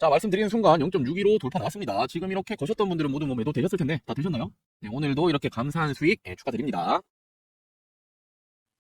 자, 말씀드리는 순간 0.615 돌파 나왔습니다. 지금 이렇게 거셨던 분들은 모두 매도 되셨을 텐데 다 되셨나요? 네, 오늘도 이렇게 감사한 수익 축하드립니다.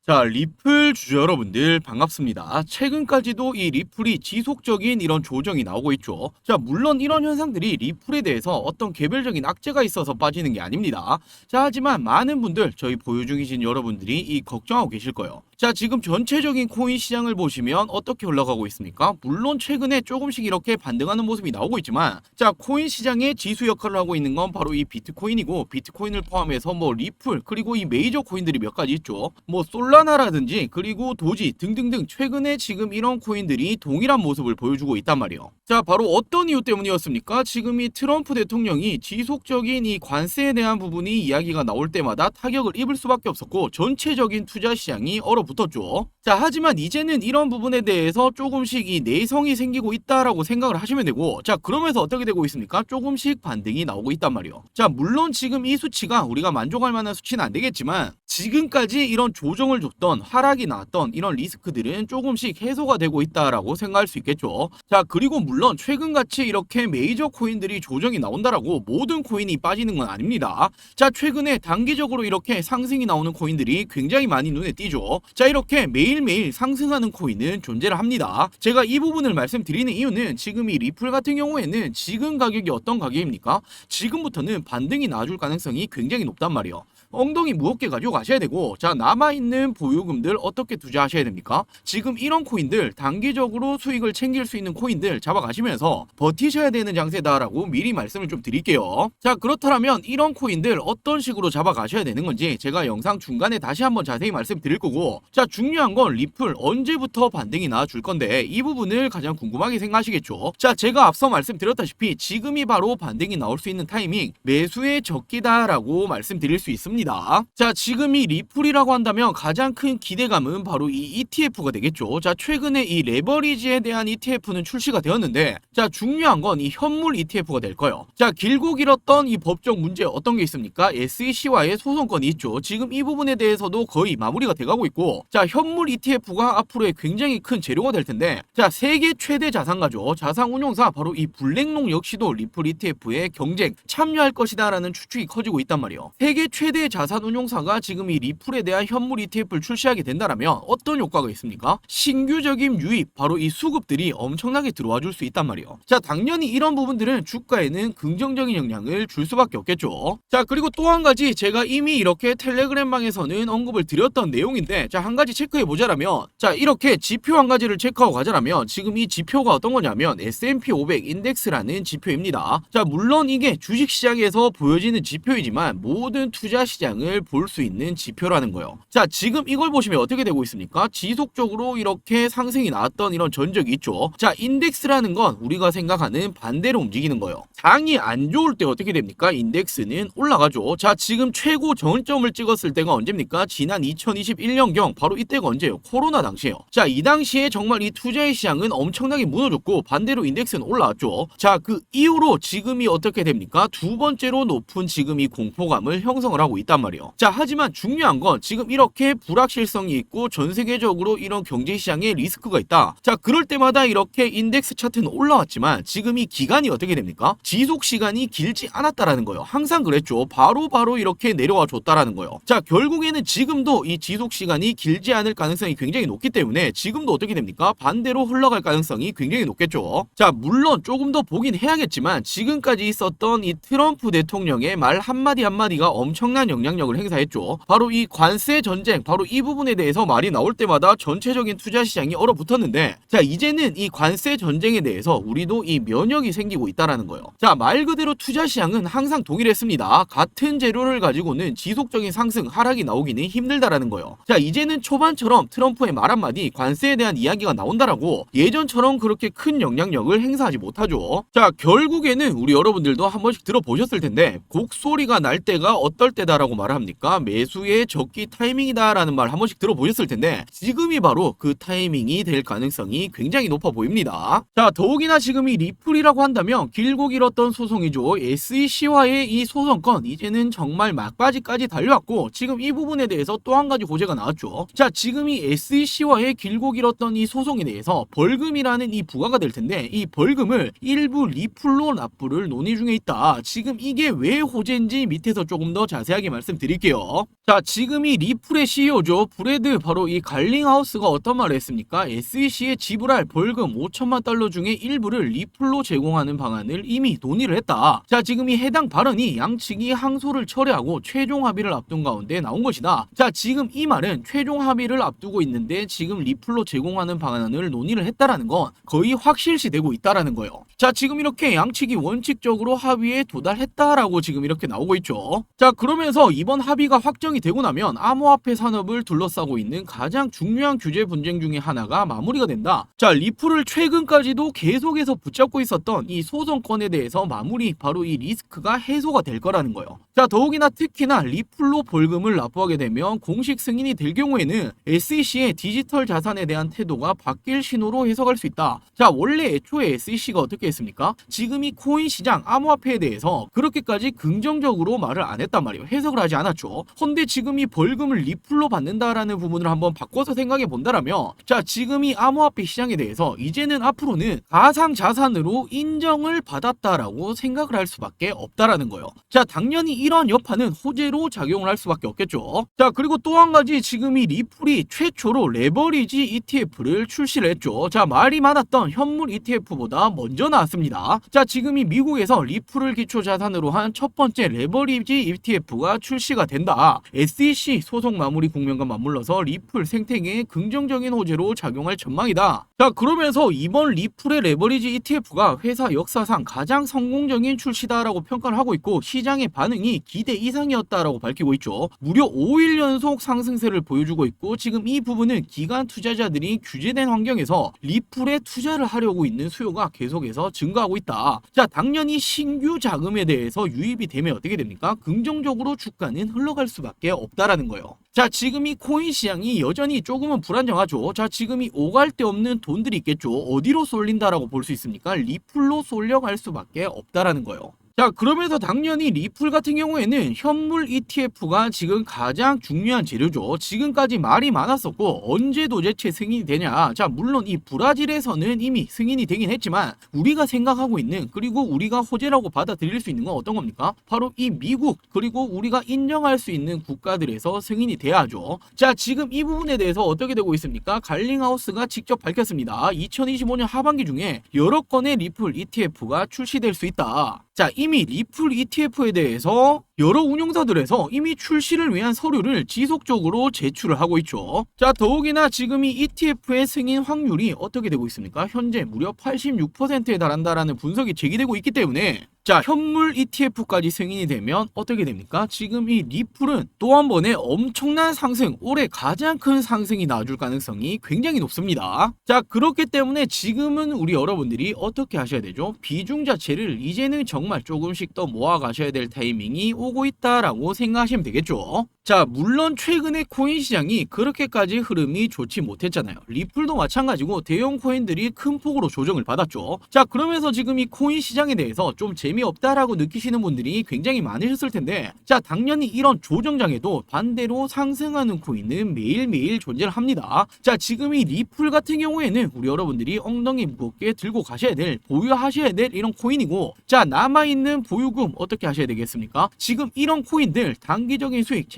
자, 리플 주주 여러분들 반갑습니다. 최근까지도 이 리플이 지속적인 이런 조정이 나오고 있죠. 자, 물론 이런 현상들이 리플에 대해서 어떤 개별적인 악재가 있어서 빠지는 게 아닙니다. 자, 하지만 많은 분들, 저희 보유 중이신 여러분들이 이 걱정하고 계실 거예요. 자, 지금 전체적인 코인 시장을 보시면 어떻게 올라가고 있습니까? 물론 최근에 조금씩 이렇게 반등하는 모습이 나오고 있지만, 자, 코인 시장의 지수 역할을 하고 있는 건 바로 이 비트코인이고, 비트코인을 포함해서 리플, 그리고 이 메이저 코인들이 몇 가지 있죠. 솔라나라든지 그리고 도지 등등등 최근에 지금 이런 코인들이 동일한 모습을 보여주고 있단 말이에요. 자, 바로 어떤 이유 때문이었습니까? 지금 이 트럼프 대통령이 지속적인 이 관세에 대한 부분이 이야기가 나올 때마다 타격을 입을 수밖에 없었고 전체적인 투자 시장이 얼어붙었죠. 자, 하지만 이제는 이런 부분에 대해서 조금씩 이 내성이 생기고 있다라고 생각을 하시면 되고, 자, 그러면서 어떻게 되고 있습니까? 조금씩 반등이 나오고 있단 말이에요. 자, 물론 지금 이 수치가 우리가 만족할 만한 수치는 안 되겠지만 지금까지 이런 조정을 줬던 하락이 나왔던 이런 리스크들은 조금씩 해소가 되고 있다라고 생각할 수 있겠죠. 자, 그리고 물론 최근같이 이렇게 메이저 코인들이 조정이 나온다라고 모든 코인이 빠지는 건 아닙니다. 자, 최근에 단기적으로 이렇게 상승이 나오는 코인들이 굉장히 많이 눈에 띄죠. 자, 이렇게 매일매일 상승하는 코인은 존재를 합니다. 제가 이 부분을 말씀드리는 이유는 지금 이 리플 같은 경우에는 지금 가격이 어떤 가격입니까? 지금부터는 반등이 나와줄 가능성이 굉장히 높단 말이에요. 엉덩이 무겁게 가지고 가셔야 되고, 자, 남아있는 보유금들 어떻게 투자하셔야 됩니까? 지금 이런 코인들 단기적으로 수익을 챙길 수 있는 코인들 잡아가시면서 버티셔야 되는 장세다라고 미리 말씀을 좀 드릴게요. 자, 그렇다면 이런 코인들 어떤 식으로 잡아가셔야 되는 건지 제가 영상 중간에 다시 한번 자세히 말씀드릴 거고, 자, 중요한 건 리플 언제부터 반등이 나와줄 건데 이 부분을 가장 궁금하게 생각하시겠죠. 자, 제가 앞서 말씀드렸다시피 지금이 바로 반등이 나올 수 있는 타이밍, 매수의 적기다라고 말씀드릴 수 있습니다. 자, 지금 이 리플이라고 한다면 가장 큰 기대감은 바로 이 ETF가 되겠죠. 자, 최근에 이 레버리지에 대한 ETF는 출시가 되었는데, 자, 중요한 건 이 현물 ETF가 될 거예요. 자, 길고 길었던 이 법적 문제 어떤 게 있습니까? SEC와의 소송건이 있죠. 지금 이 부분에 대해서도 거의 마무리가 돼가고 있고, 자, 현물 ETF가 앞으로의 굉장히 큰 재료가 될 텐데, 자, 세계 최대 자산가죠. 자산운용사 바로 이 블랙록 역시도 리플 ETF에 경쟁 참여할 것이다라는 추측이 커지고 있단 말이에요. 세계 최대 자산운용사가 지금 이 리플에 대한 현물 ETF를 출시하게 된다면 어떤 효과가 있습니까? 신규적인 유입, 바로 이 수급들이 엄청나게 들어와 줄 수 있단 말이에요. 자, 당연히 이런 부분들은 주가에는 긍정적인 영향을 줄 수밖에 없겠죠. 자, 그리고 또 한 가지 제가 이미 이렇게 텔레그램 방에서는 언급을 드렸던 내용인데, 자, 한 가지 체크해 보자라면, 자, 이렇게 지표 한 가지를 체크하고 가자라면 지금 이 지표가 어떤 거냐면 S&P 500 인덱스라는 지표입니다. 자, 물론 이게 주식시장에서 보여지는 지표이지만 모든 투자 시장을 볼 수 있는 지표라는 거예요. 자, 지금 이걸 보시면 어떻게 되고 있습니까? 지속적으로 이렇게 상승이 나왔던 이런 전적이 있죠. 자, 인덱스라는 건 우리가 생각하는 반대로 움직이는 거예요. 장이 안 좋을 때 어떻게 됩니까? 인덱스는 올라가죠. 자, 지금 최고 정점을 찍었을 때가 언제입니까? 지난 2021년경, 바로 이때가 언제예요? 코로나 당시에요. 자, 이 당시에 정말 이 투자의 시장은 엄청나게 무너졌고 반대로 인덱스는 올라왔죠. 자, 그 이후로 지금이 어떻게 됩니까? 두 번째로 높은 지금 이 공포감을 형성을 하고 있단 말이에요. 자, 하지만 중요한 건 지금 이렇게 불확실성이 있고 전 세계적으로 이런 경제 시장에 리스크가 있다. 자, 그럴 때마다 이렇게 인덱스 차트는 올라왔지만 지금 이 기간이 어떻게 됩니까? 지속 시간이 길지 않았다라는 거예요. 항상 그랬죠. 바로 이렇게 내려와 줬다라는 거예요. 자, 결국에는 지금도 이 지속 시간이 길지 않을 가능성이 굉장히 높기 때문에 지금도 어떻게 됩니까? 반대로 흘러갈 가능성이 굉장히 높겠죠. 자, 물론 조금 더 보긴 해야겠지만 지금까지 있었던 이 트럼프 대통령의 말 한마디 한마디가 엄청난 영향력을 행사했죠. 바로 이 관세 전쟁, 바로 이 부분에 대해서 말이 나올 때마다 전체적인 투자 시장이 얼어붙었는데, 자, 이제는 이 관세 전쟁에 대해서 우리도 이 면역이 생기고 있다라는 거예요. 자, 말 그대로 투자 시장은 항상 동일했습니다. 같은 재료를 가지고는 지속적인 상승, 하락이 나오기는 힘들다라는 거예요. 자, 이제는 초반처럼 트럼프의 말 한마디, 관세에 대한 이야기가 나온다라고 예전처럼 그렇게 큰 영향력을 행사하지 못하죠. 자, 결국에는 우리 여러분들도 한 번씩 들어보셨을 텐데 곡소리가 날 때가 어떨 때다라고 말합니까? 매수의 적기 타이밍이다라는 말 한 번씩 들어보셨을 텐데 지금이 바로 그 타이밍이 될 가능성이 굉장히 높아 보입니다. 자, 더욱이나 지금 이 리플이라고 한다면 길고 길었던 있었던 소송이죠. SEC와의 이 소송건 이제는 정말 막바지까지 달려왔고 지금 이 부분에 대해서 또 한 가지 호재가 나왔죠. 자, 지금 이 SEC와의 길고 길었던 이 소송에 대해서 벌금이라는 이 부과가 될 텐데 이 벌금을 일부 리플로 납부를 논의 중에 있다. 지금 이게 왜 호재인지 밑에서 조금 더 자세하게 말씀드릴게요. 자, 지금 이 리플의 CEO죠. 브래드 바로 이 갈링하우스가 어떤 말을 했습니까? SEC에 지불할 벌금 5천만 달러 중에 일부를 리플로 제공하는 방안을 이미 논의를 했다. 자, 지금 이 해당 발언이 양측이 항소를 철회하고 최종 합의를 앞둔 가운데 나온 것이다. 자, 지금 이 말은 최종 합의를 앞두고 있는데 지금 리플로 제공하는 방안을 논의를 했다라는 건 거의 확실시되고 있다라는 거예요. 자, 지금 이렇게 양측이 원칙적으로 합의에 도달했다라고 지금 이렇게 나오고 있죠. 자, 그러면서 이번 합의가 확정이 되고 나면 암호화폐 산업을 둘러싸고 있는 가장 중요한 규제 분쟁 중에 하나가 마무리가 된다. 자, 리플을 최근까지도 계속해서 붙잡고 있었던 이 소송건에 대해서 마무리, 바로 이 리스크가 해소가 될 거라는 거예요. 자, 더욱이나 특히나 리플로 벌금을 납부하게 되면 공식 승인이 될 경우에는 SEC의 디지털 자산에 대한 태도가 바뀔 신호로 해석할 수 있다. 자, 원래 애초에 SEC가 어떻게 했습니까? 지금 이 코인 시장 암호화폐에 대해서 그렇게까지 긍정적으로 말을 안 했단 말이에요. 해석을 하지 않았죠. 근데 지금 이 벌금을 리플로 받는다라는 부분을 한번 바꿔서 생각해 본다라면, 자, 지금 이 암호화폐 시장에 대해서 이제는 앞으로는 가상 자산으로 인정을 받았다라고 생각을 할 수밖에 없다라는 거예요. 자, 당연히 이런 여파는 호재로 작용을 할 수밖에 없겠죠. 자, 그리고 또 한 가지, 지금 이 리플이 최초로 레버리지 ETF를 출시를 했죠. 자, 말이 많았던 현물 ETF보다 먼저 나왔습니다. 자, 지금 이 미국에서 리플을 기초 자산으로 한 첫 번째 레버리지 ETF가 출시가 된다. SEC 소송 마무리 국면과 맞물려서 리플 생태계에 긍정적인 호재로 작용할 전망이다. 자, 그러면서 이번 리플의 레버리지 ETF가 회사 역사상 가장 성공적인 출시다라고 평가를 하고 있고 시장의 반응이 기대 이상이었다라고 밝히고 있죠. 무려 5일 연속 상승세를 보여주고 있고 지금 이 부분은 기관 투자자들이 규제된 환경에서 리플에 투자를 하려고 있는 수요가 계속해서 증가하고 있다. 자, 당연히 신규 자금에 대해서 유입이 되면 어떻게 됩니까? 긍정적으로 주가는 흘러갈 수밖에 없다라는 거예요. 자, 지금 이 코인 시장이 여전히 조금은 불안정하죠. 자, 지금 이 오갈 데 없는 돈들이 있겠죠. 어디로 쏠린다라고 볼 수 있습니까? 리플로 쏠려갈 수밖에 없다라는 거예요. 자, 그러면서 당연히 리플 같은 경우에는 현물 ETF가 지금 가장 중요한 재료죠. 지금까지 말이 많았었고 언제 도대체 승인이 되냐. 자, 물론 이 브라질에서는 이미 승인이 되긴 했지만 우리가 생각하고 있는, 그리고 우리가 호재라고 받아들일 수 있는 건 어떤 겁니까? 바로 이 미국, 그리고 우리가 인정할 수 있는 국가들에서 승인이 돼야죠. 자, 지금 이 부분에 대해서 어떻게 되고 있습니까? 갈링하우스가 직접 밝혔습니다. 2025년 하반기 중에 여러 건의 리플 ETF가 출시될 수 있다. 자, 이미 리플 ETF에 대해서 여러 운용사들에서 이미 출시를 위한 서류를 지속적으로 제출을 하고 있죠. 자, 더욱이나 지금 이 ETF의 승인 확률이 어떻게 되고 있습니까? 현재 무려 86%에 달한다라는 분석이 제기되고 있기 때문에, 자, 현물 ETF까지 승인이 되면 어떻게 됩니까? 지금 이 리플은 또 한 번의 엄청난 상승, 올해 가장 큰 상승이 나와줄 가능성이 굉장히 높습니다. 자, 그렇기 때문에 지금은 우리 여러분들이 어떻게 하셔야 되죠? 비중 자체를 이제는 정말 조금씩 더 모아 가셔야 될 타이밍이 오고 있다라고 생각하시면 되겠죠. 자, 물론 최근에 코인 시장이 그렇게까지 흐름이 좋지 못했잖아요. 리플도 마찬가지고 대형 코인들이 큰 폭으로 조정을 받았죠. 자, 그러면서 지금 이 코인 시장에 대해서 좀 재미없다라고 느끼시는 분들이 굉장히 많으셨을 텐데, 자, 당연히 이런 조정장에도 반대로 상승하는 코인은 매일매일 존재를 합니다. 자, 지금 이 리플 같은 경우에는 우리 여러분들이 엉덩이 무겁게 들고 가셔야 될, 보유하셔야 될 이런 코인이고, 자, 남아있는 보유금 어떻게 하셔야 되겠습니까? 지금 이런 코인들 단기적인 수익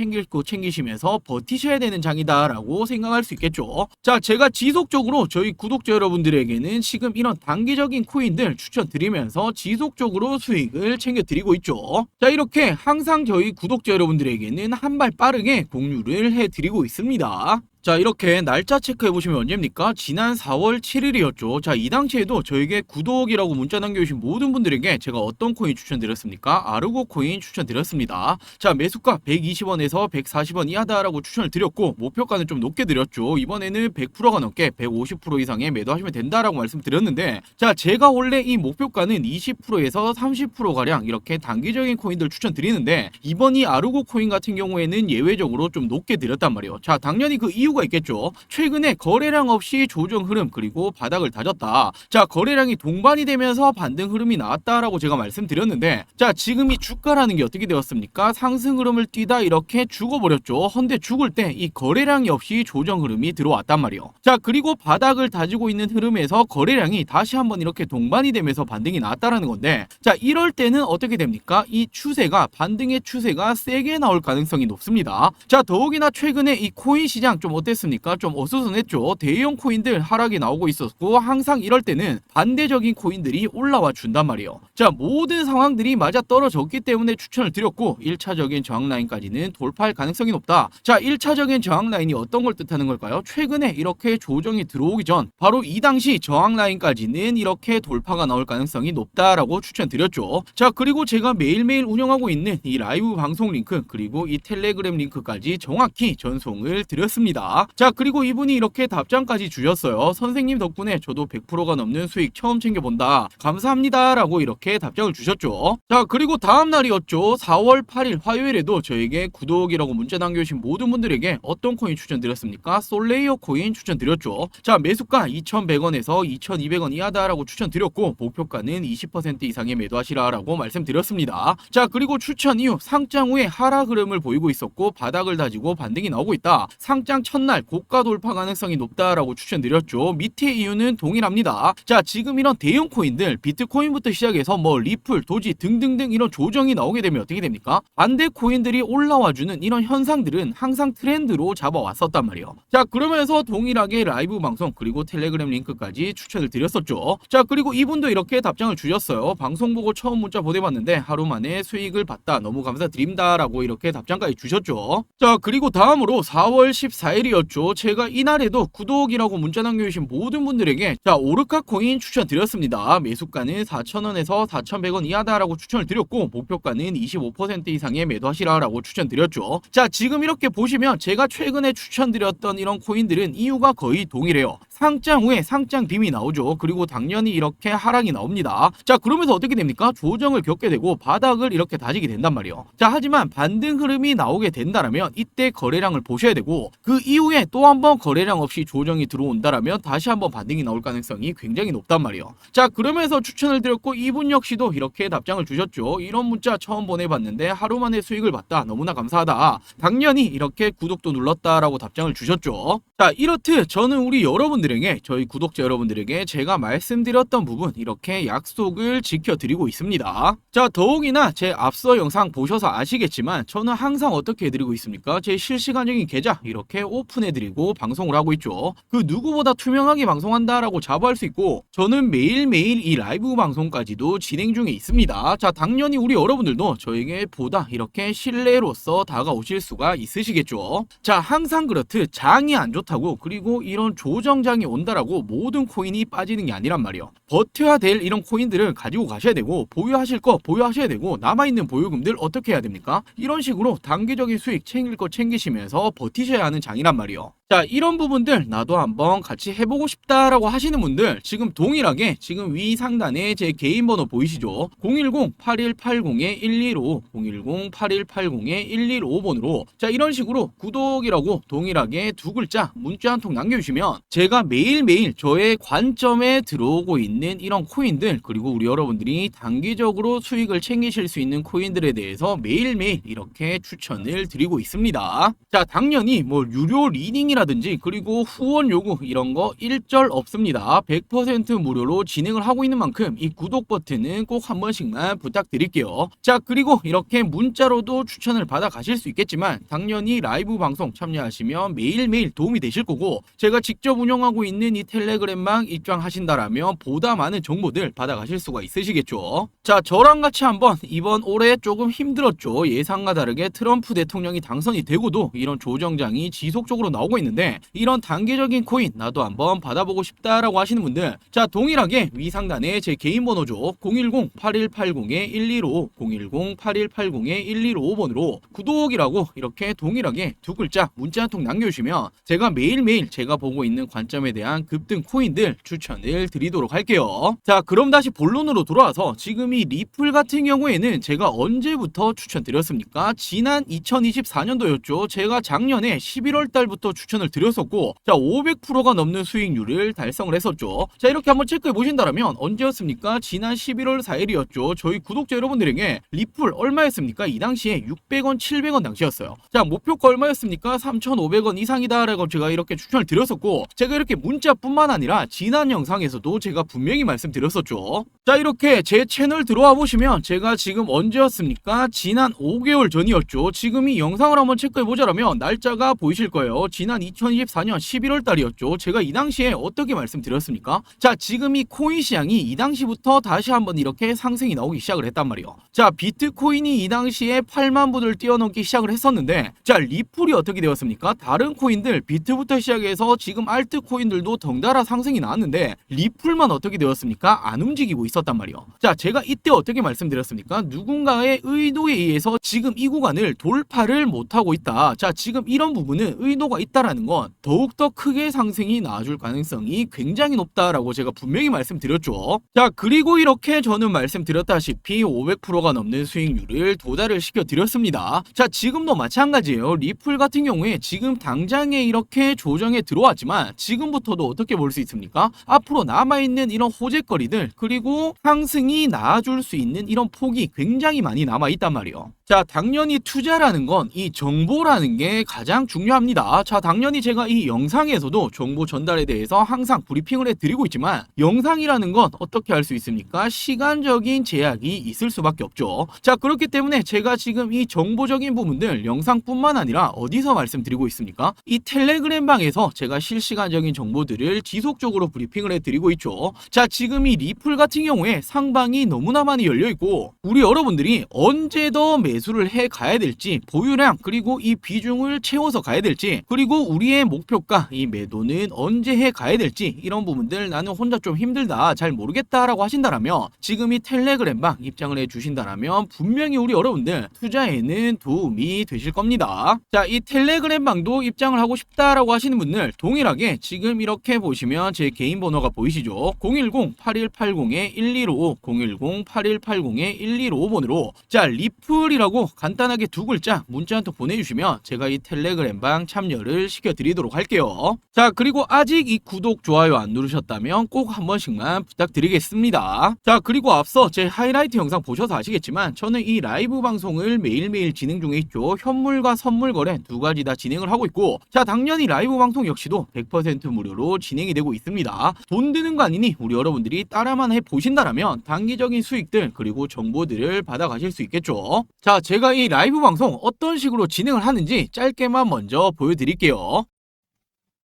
챙기시면서 버티셔야 되는 장이다라고 생각할 수 있겠죠. 자, 제가 지속적으로 저희 구독자 여러분들에게는 지금 이런 단기적인 코인들 추천드리면서 지속적으로 수익을 챙겨드리고 있죠. 자, 이렇게 항상 저희 구독자 여러분들에게는 한 발 빠르게 공유를 해드리고 있습니다. 자, 이렇게 날짜 체크해보시면 언제입니까? 지난 4월 7일이었죠. 자, 이 당시에도 저에게 구독이라고 문자 남겨주신 모든 분들에게 제가 어떤 코인 추천드렸습니까? 아르고 코인 추천드렸습니다. 자, 매수가 120원에서 140원 이하다라고 추천을 드렸고, 목표가는 좀 높게 드렸죠. 이번에는 100%가 넘게 150% 이상의 매도하시면 된다라고 말씀드렸는데, 자, 제가 원래 이 목표가는 20%에서 30%가량 이렇게 단기적인 코인들 추천드리는데, 이번 이 아르고 코인 같은 경우에는 예외적으로 좀 높게 드렸단 말이에요. 자, 당연히 그 이유가 이유가 있겠죠. 최근에 거래량 없이 조정 흐름 그리고 바닥을 다졌다. 자, 거래량이 동반이 되면서 반등 흐름이 나왔다라고 제가 말씀드렸는데, 자, 지금 이 주가라는 게 어떻게 되었습니까? 상승 흐름을 뛰다 이렇게 죽어버렸죠. 헌데 죽을 때 이 거래량이 없이 조정 흐름이 들어왔단 말이에요. 자, 그리고 바닥을 다지고 있는 흐름에서 거래량이 다시 한번 이렇게 동반이 되면서 반등이 나왔다라는 건데, 자, 이럴 때는 어떻게 됩니까? 이 추세가, 반등의 추세가 세게 나올 가능성이 높습니다. 자, 더욱이나 최근에 이 코인 시장 좀 어땠습니까? 좀 어수선했죠. 대형 코인들 하락이 나오고 있었고, 항상 이럴 때는 반대적인 코인들이 올라와 준단 말이에요. 자, 모든 상황들이 맞아 떨어졌기 때문에 추천을 드렸고, 1차적인 저항 라인까지는 돌파할 가능성이 높다. 자, 1차적인 저항 라인이 어떤 걸 뜻하는 걸까요? 최근에 이렇게 조정이 들어오기 전 바로 이 당시 저항 라인까지는 이렇게 돌파가 나올 가능성이 높다라고 추천드렸죠. 자, 그리고 제가 매일매일 운영하고 있는 이 라이브 방송 링크 그리고 이 텔레그램 링크까지 정확히 전송을 드렸습니다. 자, 그리고 이분이 이렇게 답장까지 주셨어요. 선생님 덕분에 저도 100%가 넘는 수익 처음 챙겨본다. 감사합니다 라고 이렇게 답장을 주셨죠. 자, 그리고 다음 날이었죠. 4월 8일 화요일에도 저에게 구독이라고 문자 남겨주신 모든 분들에게 어떤 코인 추천드렸습니까? 솔레이어 코인 추천드렸죠. 자, 매수가 2,100원에서 2,200원 이하다라고 추천드렸고, 목표가는 20% 이상의 매도하시라라고 말씀드렸습니다. 자, 그리고 추천 이후 상장 후에 하락 흐름을 보이고 있었고, 바닥을 다지고 반등이 나오고 있다. 상장 첫날 고가 돌파 가능성이 높다라고 추천드렸죠. 밑의 이유는 동일합니다. 자, 지금 이런 대형 코인들, 비트코인부터 시작해서 뭐 리플, 도지 등등등 이런 조정이 나오게 되면 어떻게 됩니까? 반대 코인들이 올라와주는 이런 현상들은 항상 트렌드로 잡아왔었단 말이에요. 자, 그러면서 동일하게 라이브 방송 그리고 텔레그램 링크까지 추천을 드렸었죠. 자, 그리고 이분도 이렇게 답장을 주셨어요. 방송 보고 처음 문자 보내봤는데 하루 만에 수익을 봤다. 너무 감사드립니다 라고 이렇게 답장까지 주셨죠. 자, 그리고 다음으로 4월 14일이었죠. 제가 이날에도 구독이라고 문자 남겨주신 모든 분들에게 자, 오르카 코인 추천드렸습니다. 매수가는 4,000원에서 4,100원 이하다라고 추천을 드렸고, 목표가는 25% 이상의 매도하시라라고 추천드렸죠. 자, 지금 이렇게 보시면 제가 최근에 추천드렸던 이런 코인들은 이유가 거의 동일해요. 상장 후에 상장 빔이 나오죠. 그리고 당연히 이렇게 하락이 나옵니다. 자, 그러면서 어떻게 됩니까? 조정을 겪게 되고 바닥을 이렇게 다지게 된단 말이에요. 자, 하지만 반등 흐름이 나오게 된다라면 이때 거래량을 보셔야 되고, 그 이후에 또 한번 거래량 없이 조정이 들어온다라면 다시 한번 반등이 나올 가능성이 굉장히 높단 말이에요. 자, 그러면서 추천을 드렸고, 이분 역시도 이렇게 답장을 주셨죠. 이런 문자 처음 보내봤는데 하루 만에 수익을 봤다. 너무나 감사하다. 당연히 이렇게 구독도 눌렀다라고 답장을 주셨죠. 자, 이렇듯 저는 우리 여러분들에게, 저희 구독자 여러분들에게 제가 말씀드렸던 부분 이렇게 약속을 지켜드리고 있습니다. 자, 더욱이나 제 앞서 영상 보셔서 아시겠지만 저는 항상 어떻게 해드리고 있습니까? 제 실시간적인 계좌 이렇게 오픈해드리고 방송을 하고 있죠. 그 누구보다 투명하게 방송한다라고 자부할 수 있고, 저는 매일매일 이 라이브 방송까지도 진행 중에 있습니다. 자, 당연히 우리 여러분들도 저에게 보다 이렇게 신뢰로서 다가오실 수가 있으시겠죠. 자, 항상 그렇듯 장이 안 좋다고 그리고 이런 조정장이 온다라고 모든 코인이 빠지는 게 아니란 말이에요. 버텨야 될 이런 코인들을 가지고 가셔야 되고, 보유하실 거 보유하셔야 되고, 남아있는 보유금들 어떻게 해야 됩니까? 이런 식으로 단기적인 수익 챙길 거 챙기시면서 버티셔야 하는 장이란 말이에요. 자, 이런 부분들 나도 한번 같이 해보고 싶다라고 하시는 분들 지금 동일하게 지금 위 상단에 제 개인 번호 보이시죠? 010-8180-115 010-8180-115번으로 자, 이런 식으로 구독이라고 동일하게 두 글자 문자 한 통 남겨주시면 제가 매일매일 저의 관점에 들어오고 있는 이런 코인들, 그리고 우리 여러분들이 단기적으로 수익을 챙기실 수 있는 코인들에 대해서 매일매일 이렇게 추천을 드리고 있습니다. 자, 당연히 뭐 유료 리딩이라든지 그리고 후원 요구 이런 거 일절 없습니다. 100% 무료로 진행을 하고 있는 만큼 이 구독 버튼은 꼭 한 번씩만 부탁드릴게요. 자, 그리고 이렇게 문자로도 추천을 받아 가실 수 있겠지만 당연히 라이브 방송 참여하시면 매일매일 도움이 되실 거고, 제가 직접 운영하고 있는 이 텔레그램망 입장하신다라면 보다 많은 정보들 받아 가실 수가 있으시겠죠. 자, 저랑 같이 한번 이번 올해 조금 힘들었죠. 예상과 다르게 트럼프 대통령이 당선이 되고도 이런 조정장이 지속적으로 나오고 있는데, 이런 단기적인 코인 나도 한번 받아보고 싶다라고 하시는 분들 자, 동일하게 위 상단에 제 개인 번호죠. 010-8180-115 010-8180-115번으로 구독이라고 이렇게 동일하게 두 글자 문자 한 통 남겨주시면 제가 매일매일 제가 보고 있는 관점에 대한 급등 코인들 추천을 드리도록 할게요. 자, 그럼 다시 본론으로 돌아와서 지금 이 리플 같은 경우에는 제가 언제부터 추천드렸습니까? 지난 2024년도였죠. 제가 작년에 11월 달부터 추천 추천을 드렸었고, 자 500%가 넘는 수익률을 달성을 했었죠. 자 이렇게 한번 체크해 보신다면 언제였습니까? 지난 11월 4일이었죠. 저희 구독자 여러분들에게 리플 얼마였습니까? 이 당시에 600원, 700원 당시였어요. 자 목표가 얼마였습니까? 3,500원 이상이다라고 제가 이렇게 추천을 드렸었고, 제가 이렇게 문자뿐만 아니라 지난 영상에서도 제가 분명히 말씀드렸었죠. 자 이렇게 제 채널 들어와 보시면 제가 지금 언제였습니까? 지난 5개월 전이었죠. 지금 이 영상을 한번 체크해 보자라면 날짜가 보이실 거예요. 지난 2024년 11월 달이었죠. 제가 이 당시에 어떻게 말씀드렸습니까? 자 지금 이 코인 시장이 이 당시부터 다시 한번 이렇게 상승이 나오기 시작을 했단 말이에요. 자 비트코인이 이 당시에 8만 불을 뛰어넘기 시작을 했었는데, 자 리플이 어떻게 되었습니까? 다른 코인들 비트부터 시작해서 지금 알트 코인들도 덩달아 상승이 나왔는데 리플만 어떻게 되었습니까? 안 움직이고 있었단 말이에요. 자 제가 이때 어떻게 말씀드렸습니까? 누군가의 의도에 의해서 지금 이 구간을 돌파를 못하고 있다. 자 지금 이런 부분은 의도가 있다라는 건 더욱더 크게 상승이 나와줄 가능성이 굉장히 높다라고 제가 분명히 말씀드렸죠. 자 그리고 이렇게 저는 말씀드렸다시피 500%가 넘는 수익률을 도달을 시켜드렸습니다. 자 지금도 마찬가지예요. 리플 같은 경우에 지금 당장에 이렇게 조정에 들어왔지만 지금부터도 어떻게 볼 수 있습니까? 앞으로 남아있는 이런 호재거리들, 그리고 상승이 나와줄 수 있는 이런 폭이 굉장히 많이 남아있단 말이에요. 자 당연히 투자라는 건 이 정보라는 게 가장 중요합니다. 자 당연히 제가 이 영상에서도 정보 전달에 대해서 항상 브리핑을 해드리고 있지만, 영상이라는 건 어떻게 할 수 있습니까? 시간적인 제약이 있을 수밖에 없죠. 자 그렇기 때문에 제가 지금 이 정보적인 부분들 영상뿐만 아니라 어디서 말씀드리고 있습니까? 이 텔레그램 방에서 제가 실시간적인 정보들을 지속적으로 브리핑을 해드리고 있죠. 자 지금 이 리플 같은 경우에 상방이 너무나 많이 열려있고, 우리 여러분들이 언제 더 매수를 해 가야 될지, 보유량 그리고 이 비중을 채워서 가야 될지, 그리고 우리의 목표가 이 매도는 언제 해 가야 될지, 이런 부분들 나는 혼자 좀 힘들다, 잘 모르겠다라고 하신다라면 지금 이 텔레그램방 입장을 해 주신다라면 분명히 우리 여러분들 투자에는 도움이 되실 겁니다. 자 이 텔레그램방도 입장을 하고 싶다라고 하시는 분들 동일하게 지금 이렇게 보시면 제 개인 번호가 보이시죠? 010-8180-1255, 010-8180-1255번으로 자 리플이라고 간단하게 두 글자 문자 한 통 보내주시면 제가 이 텔레그램방 참여를 시켜드리도록 할게요. 자 그리고 아직 이 구독, 좋아요 안 누르셨다면 꼭 한 번씩만 부탁드리겠습니다. 자 그리고 앞서 제 하이라이트 영상 보셔서 아시겠지만 저는 이 라이브 방송을 매일매일 진행 중에 있죠. 현물과 선물 거래 두 가지 다 진행을 하고 있고, 자 당연히 라이브 방송 역시도 100% 무료로 진행이 되고 있습니다. 돈 드는 거 아니니 우리 여러분들이 따라만 해보신다라면 단기적인 수익들 그리고 정보들을 받아가실 수 있겠죠. 자 제가 이 라이브 방송 어떤 식으로 진행을 하는지 짧게만 먼저 보여드릴게요.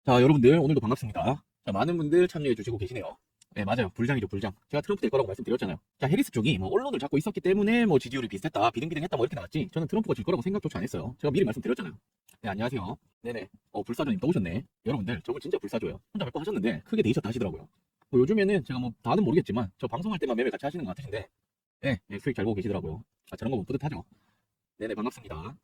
자, 여러분들 오늘도 반갑습니다. 자, 많은 분들 참여해 주시고 계시네요. 네, 맞아요. 불장이죠, 불장. 제가 트럼프 될 거라고 말씀드렸잖아요. 자, 해리스 쪽이 뭐 언론을 잡고 있었기 때문에 뭐 지지율이 비슷했다, 비등비등했다 뭐 이렇게 나왔지. 저는 트럼프가 질 거라고 생각조차 안 했어요. 제가 미리 말씀드렸잖아요. 네, 안녕하세요. 네네. 불사조님 또 오셨네. 여러분들, 저분 진짜 불사조예요. 혼자 몇 번 하셨는데 크게 데이셨다 하시더라고요. 뭐 요즘에는 제가 뭐 다는 모르겠지만 저 방송할 때만 매매 같이 하시는 것 같으신데, 네, 네, 수익 잘 보고 계시더라고요. 아, 저런 거 보면 뿌듯하죠. 네네, 반갑습니다.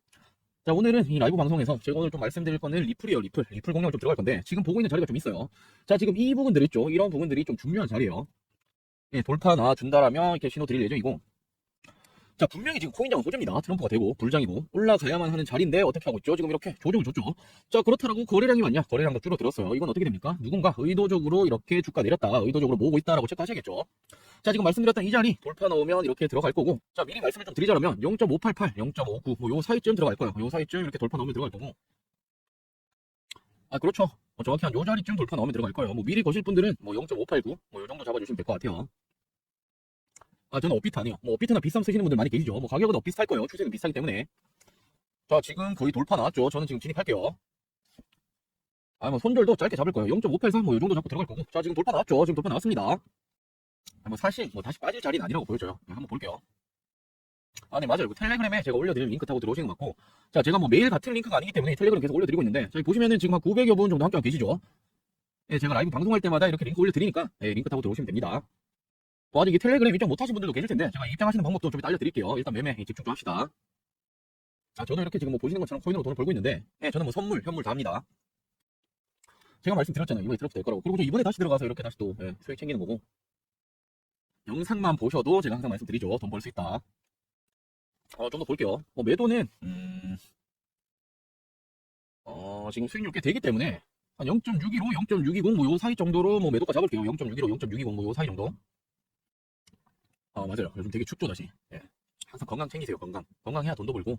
자 오늘은 이 라이브 방송에서 제가 오늘 좀 말씀드릴 거는 리플이에요. 리플 공략을 좀 들어갈 건데, 지금 보고 있는 자리가 좀 있어요. 자 지금 이 부분들 있죠. 이런 부분들이 좀 중요한 자리예요. 예, 돌파 놔준다라면 이렇게 신호 드릴 예정이고, 자 분명히 지금 코인장은 호재입니다. 트럼프가 되고 불장이고 올라가야만 하는 자리인데 어떻게 하고 있죠? 지금 이렇게 조정을 줬죠. 자 그렇다라고 거래량이 많냐? 거래량도 줄어들었어요. 이건 어떻게 됩니까? 누군가 의도적으로 이렇게 주가 내렸다, 의도적으로 모으고 있다라고 체크하셔야겠죠. 자 지금 말씀드렸던 이 자리 돌파 넣으면 이렇게 들어갈 거고, 자 미리 말씀을 좀 드리자면 0.588, 0.59 뭐 요 사이쯤 들어갈 거예요. 요 사이쯤 이렇게 돌파 넣으면 들어갈 거고, 아 그렇죠. 정확히 한 요 자리쯤 돌파 넣으면 들어갈 거예요. 뭐 미리 거실 분들은 뭐 0.589 뭐 요 정도 잡아주시면 될 것 같아요. 아 저는 업비트 아니에요. 뭐 업비트나 비쌈 쓰시는 분들 많이 계시죠. 뭐 가격은 업비슷할 거예요. 추세는 비슷하기 때문에. 자 지금 거의 돌파 나왔죠. 저는 지금 진입할게요. 아 뭐 손절도 짧게 잡을 거예요. 0.583 뭐 요 정도 잡고 들어갈 거고. 자 지금 돌파 나왔죠. 지금 돌파 나왔습니다. 아, 뭐 사실 뭐 다시 빠질 자리는 아니라고 보여져요. 한번 볼게요. 아, 네, 맞아요. 텔레그램에 제가 올려드리는 링크 타고 들어오시는 것 같고, 자, 제가 뭐 매일 같은 링크가 아니기 때문에 텔레그램 계속 올려드리고 있는데, 저희 보시면은 지금 한 900여 분 정도 함께하고 계시죠? 예, 제가 라이브 방송할 때마다 이렇게 링크 올려드리니까, 예, 링크 타고 들어오시면 됩니다. 뭐 아직 이 텔레그램 입장 못하신 분들도 계실 텐데, 제가 입장하시는 방법도 좀 이따 알려드릴게요. 일단 매매 집중 좀 합시다. 자, 저는 이렇게 지금 뭐 보시는 것처럼 코인으로 돈을 벌고 있는데, 예, 저는 뭐 선물, 현물 다 합니다. 제가 말씀드렸잖아요. 이번에 트럼프 될 거라고. 그리고 저 이번에 다시 들어가서 이렇게 다시 또, 예, 수익 챙기는 거고, 영상만 보셔도 제가 항상 말씀드리죠. 돈 벌 수 있다. 좀 더 볼게요. 뭐 매도는 지금 수익률 꽤 되기 때문에 한 0.615, 0.620 뭐 요 사이 정도로 뭐 매도가 잡을게요. 0.615, 0.620 뭐 요 사이 정도. 맞아요. 요즘 되게 춥죠, 다시. 예. 항상 건강 챙기세요, 건강. 건강해야 돈도 벌고.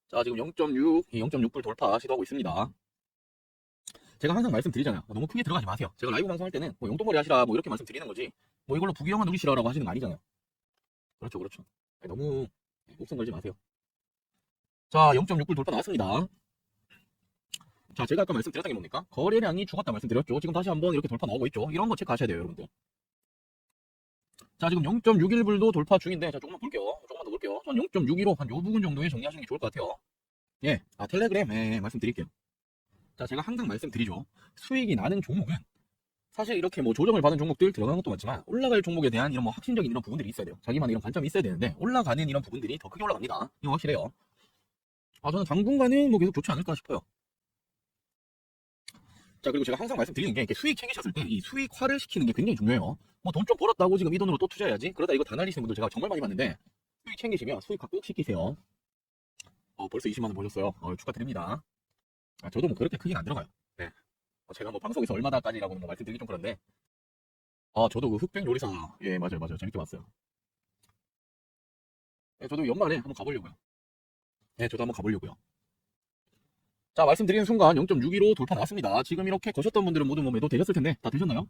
자, 지금 0.6, 0.6불 돌파 시도하고 있습니다. 제가 항상 말씀드리잖아요. 너무 크게 들어가지 마세요. 제가 라이브 방송할 때는 뭐 용돈벌이 하시라 뭐 이렇게 말씀드리는 거지. 뭐 이걸로 부귀영화 누리시라라고 하시는 거 아니잖아요. 그렇죠, 그렇죠. 너무 목숨 걸지 마세요. 자, 0.6불 돌파 나왔습니다. 자, 제가 아까 말씀드렸던 게 뭡니까? 거래량이 죽었다 말씀드렸죠. 지금 다시 한번 이렇게 돌파 나오고 있죠. 이런 거 체크하셔야 돼요, 여러분들. 자, 지금 0.61불도 돌파 중인데, 자, 조금만 볼게요. 조금만 더 볼게요. 전 0.615, 한 요 부분 정도에 정리하시는 게 좋을 것 같아요. 예, 텔레그램, 말씀드릴게요. 자, 제가 항상 말씀드리죠. 수익이 나는 종목은, 사실 이렇게 뭐 조정을 받은 종목들 들어가는 것도 맞지만, 올라갈 종목에 대한 이런 뭐 확신적인 이런 부분들이 있어야 돼요. 자기만의 이런 관점이 있어야 되는데, 올라가는 이런 부분들이 더 크게 올라갑니다. 이거 확실해요. 저는 당분간은 뭐 계속 좋지 않을까 싶어요. 자, 그리고 제가 항상 말씀드리는 게, 이렇게 수익 챙기셨을 때, 이 수익화를 시키는 게 굉장히 중요해요. 뭐 돈 좀 벌었다고 지금 이 돈으로 또 투자해야지? 그러다 이거 다 날리시는 분들 제가 정말 많이 봤는데, 수익 챙기시면 수익화 꼭 시키세요. 벌써 20만원 벌렸어요. 축하드립니다. 저도 뭐 그렇게 크게는 안 들어가요. 네. 제가 뭐 방송에서 얼마다까지라고는 뭐 말씀드리기 좀 그런데, 저도 그 흑백 요리사, 예, 맞아요. 재밌게 봤어요. 예, 저도 연말에 한번 가보려고요. 예, 저도 한번 가보려고요. 자, 말씀드리는 순간 0.615 돌파 나왔습니다. 지금 이렇게 거셨던 분들은 모두 뭐 매도 되셨을 텐데, 다 되셨나요?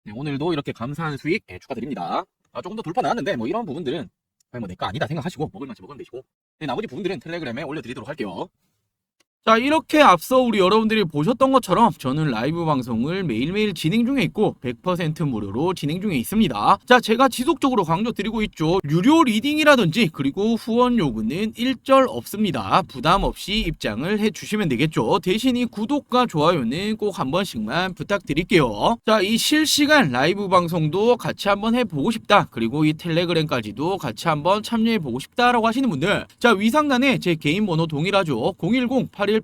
네, 오늘도 이렇게 감사한 수익, 축하드립니다. 조금 더 돌파 나왔는데, 뭐 이런 부분들은, 뭐 내 거 아니다 생각하시고, 먹을 만치 먹으면 되시고, 네, 나머지 부분들은 텔레그램에 올려드리도록 할게요. 자, 이렇게 앞서 우리 여러분들이 보셨던 것처럼 저는 라이브 방송을 매일매일 진행 중에 있고 100% 무료로 진행 중에 있습니다. 자, 제가 지속적으로 강조드리고 있죠. 유료 리딩이라든지 그리고 후원 요구는 일절 없습니다. 부담 없이 입장을 해주시면 되겠죠. 대신 이 구독과 좋아요는 꼭 한 번씩만 부탁드릴게요. 자, 이 실시간 라이브 방송도 같이 한번 해보고 싶다. 그리고 이 텔레그램까지도 같이 한번 참여해보고 싶다라고 하시는 분들, 자, 위상단에 제 개인 번호 동일하죠. 010-8180-115,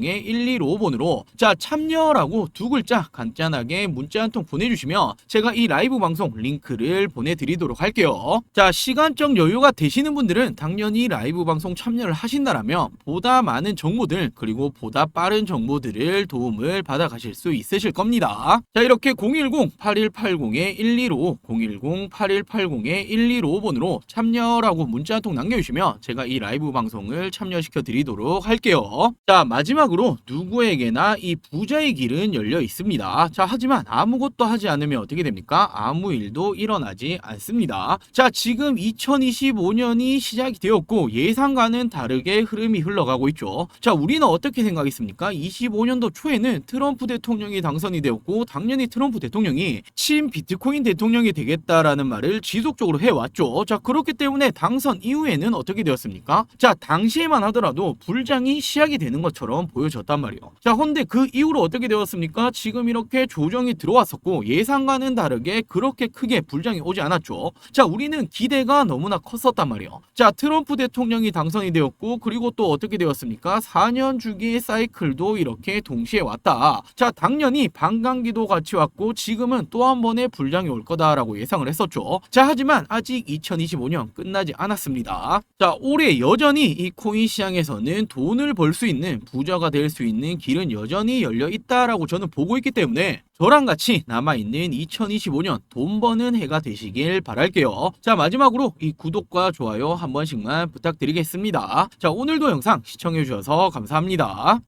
010-8180-115번으로 자, 참여라고 두 글자 간단하게 문자 한 통 보내주시면 제가 이 라이브 방송 링크를 보내드리도록 할게요. 자, 시간적 여유가 되시는 분들은 당연히 라이브 방송 참여를 하신다라면 보다 많은 정보들 그리고 보다 빠른 정보들을 도움을 받아 가실 수 있으실 겁니다. 자, 이렇게 010-8180-115, 010-8180-115번으로 참여라고 문자 한 통 남겨주시면 제가 이 라이브 방송을 참여시켜 드리도록 할게요. 자, 마지막으로 누구에게나 이 부자의 길은 열려 있습니다. 자, 하지만 아무것도 하지 않으면 어떻게 됩니까? 아무 일도 일어나지 않습니다. 자, 지금 2025년이 시작이 되었고 예상과는 다르게 흐름이 흘러가고 있죠. 자, 우리는 어떻게 생각했습니까? 25년도 초에는 트럼프 대통령이 당선이 되었고 당연히 트럼프 대통령이 친 비트코인 대통령이 되겠다라는 말을 지속적으로 해왔죠. 자, 그렇기 때문에 당선 이후에는 어떻게 되었습니까? 자, 당시에만 하더라도 불장이 시작이 되는 것처럼 보여졌단 말이에요. 자, 근데 그 이후로 어떻게 되었습니까? 지금 이렇게 조정이 들어왔었고 예상과는 다르게 그렇게 크게 불장이 오지 않았죠. 자, 우리는 기대가 너무나 컸었단 말이에요. 자, 트럼프 대통령이 당선이 되었고 그리고 또 어떻게 되었습니까? 4년 주기의 사이클도 이렇게 동시에 왔다. 자, 당연히 반감기도 같이 왔고 지금은 또 한 번의 불장이 올 거다라고 예상을 했었죠. 자, 하지만 아직 2025년 끝나지 않았습니다. 자, 올해 여전히 이 코인 시장에서는 돈을 벌 수 있는 부자가 될 수 있는 길은 여전히 열려 있다라고 저는 보고 있기 때문에 저랑 같이 남아있는 2025년 돈 버는 해가 되시길 바랄게요. 자, 마지막으로 이 구독과 좋아요 한 번씩만 부탁드리겠습니다. 자, 오늘도 영상 시청해주셔서 감사합니다.